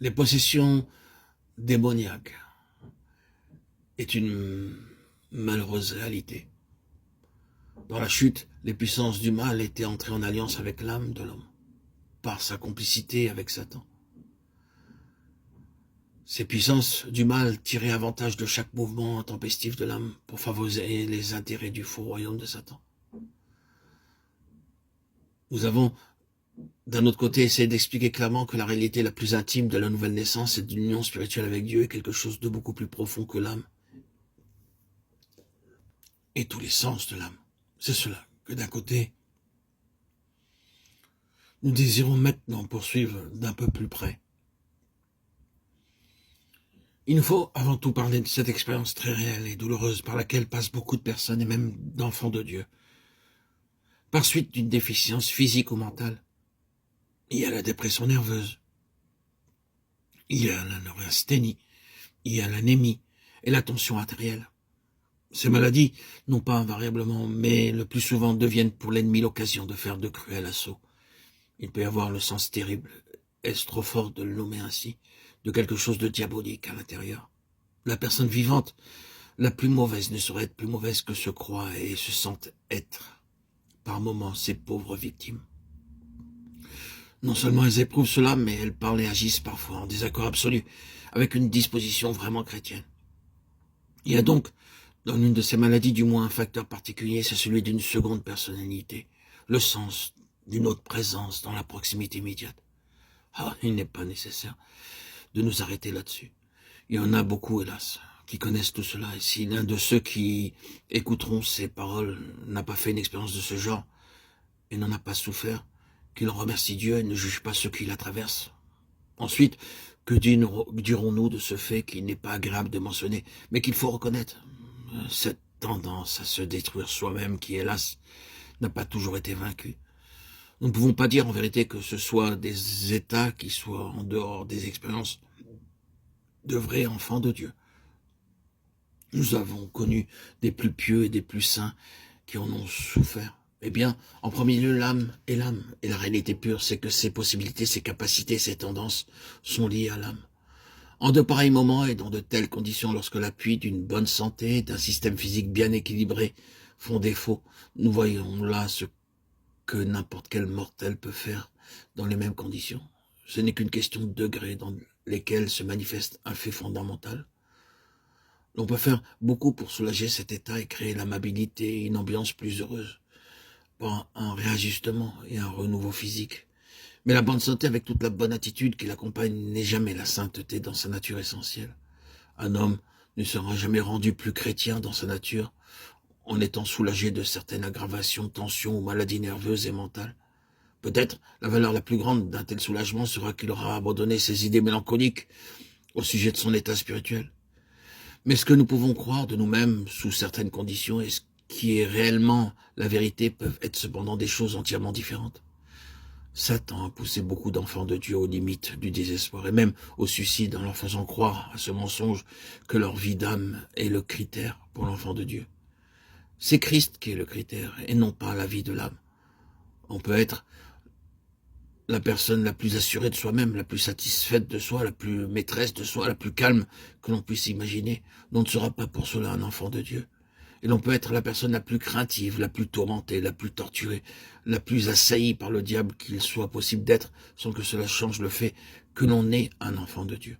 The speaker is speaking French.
Les possessions démoniaques est une malheureuse réalité. Dans la chute, les puissances du mal étaient entrées en alliance avec l'âme de l'homme, par sa complicité avec Satan. Ces puissances du mal tiraient avantage de chaque mouvement intempestif de l'âme pour favoriser les intérêts du faux royaume de Satan. Nous avons, d'un autre côté, essayé d'expliquer clairement que la réalité la plus intime de la nouvelle naissance et d'une union spirituelle avec Dieu est quelque chose de beaucoup plus profond que l'âme et tous les sens de l'âme. C'est cela que d'un côté, nous désirons maintenant poursuivre d'un peu plus près. Il nous faut avant tout parler de cette expérience très réelle et douloureuse par laquelle passent beaucoup de personnes et même d'enfants de Dieu. Par suite d'une déficience physique ou mentale, il y a la dépression nerveuse, il y a la neurasthénie, il y a l'anémie et la tension artérielle. Ces maladies, non pas invariablement, mais le plus souvent deviennent pour l'ennemi l'occasion de faire de cruels assauts. Il peut y avoir le sens terrible, est-ce trop fort de le nommer ainsi, de quelque chose de diabolique à l'intérieur. La personne vivante, la plus mauvaise, ne saurait être plus mauvaise que se croit et se sent être, par moments, ces pauvres victimes. Non seulement elles éprouvent cela, mais elles parlent et agissent parfois en désaccord absolu avec une disposition vraiment chrétienne. Il y a donc, dans l'une de ces maladies, du moins un facteur particulier, c'est celui d'une seconde personnalité, le sens d'une autre présence dans la proximité immédiate. Il n'est pas nécessaire de nous arrêter là-dessus. Il y en a beaucoup, hélas, qui connaissent tout cela, et si l'un de ceux qui écouteront ces paroles n'a pas fait une expérience de ce genre, et n'en a pas souffert, qu'il en remercie Dieu et ne juge pas ceux qui la traversent. Ensuite, que dirons-nous de ce fait qu'il n'est pas agréable de mentionner, mais qu'il faut reconnaître, cette tendance à se détruire soi-même qui, hélas, n'a pas toujours été vaincue. Nous ne pouvons pas dire en vérité que ce soit des états qui soient en dehors des expériences de vrais enfants de Dieu. Nous avons connu des plus pieux et des plus saints qui en ont souffert. Eh bien, en premier lieu, l'âme. Et la réalité pure, c'est que ces possibilités, ces capacités, ces tendances sont liées à l'âme. En de pareils moments et dans de telles conditions, lorsque l'appui d'une bonne santé, d'un système physique bien équilibré font défaut, nous voyons là ce que n'importe quel mortel peut faire dans les mêmes conditions. Ce n'est qu'une question de degrés dans lesquels se manifeste un fait fondamental. On peut faire beaucoup pour soulager cet état et créer l'amabilité et une ambiance plus heureuse, par un réajustement et un renouveau physique. Mais la bonne santé avec toute la bonne attitude qui l'accompagne n'est jamais la sainteté dans sa nature essentielle. Un homme ne sera jamais rendu plus chrétien dans sa nature en étant soulagé de certaines aggravations, tensions ou maladies nerveuses et mentales. Peut-être la valeur la plus grande d'un tel soulagement sera qu'il aura abandonné ses idées mélancoliques au sujet de son état spirituel. Mais ce que nous pouvons croire de nous-mêmes sous certaines conditions et ce qui est réellement la vérité peuvent être cependant des choses entièrement différentes. Satan a poussé beaucoup d'enfants de Dieu aux limites du désespoir et même au suicide en leur faisant croire à ce mensonge que leur vie d'âme est le critère pour l'enfant de Dieu. C'est Christ qui est le critère et non pas la vie de l'âme. On peut être la personne la plus assurée de soi-même, la plus satisfaite de soi, la plus maîtresse de soi, la plus calme que l'on puisse imaginer. On ne sera pas pour cela un enfant de Dieu. Et l'on peut être la personne la plus craintive, la plus tourmentée, la plus torturée, la plus assaillie par le diable qu'il soit possible d'être, sans que cela change le fait que l'on est un enfant de Dieu.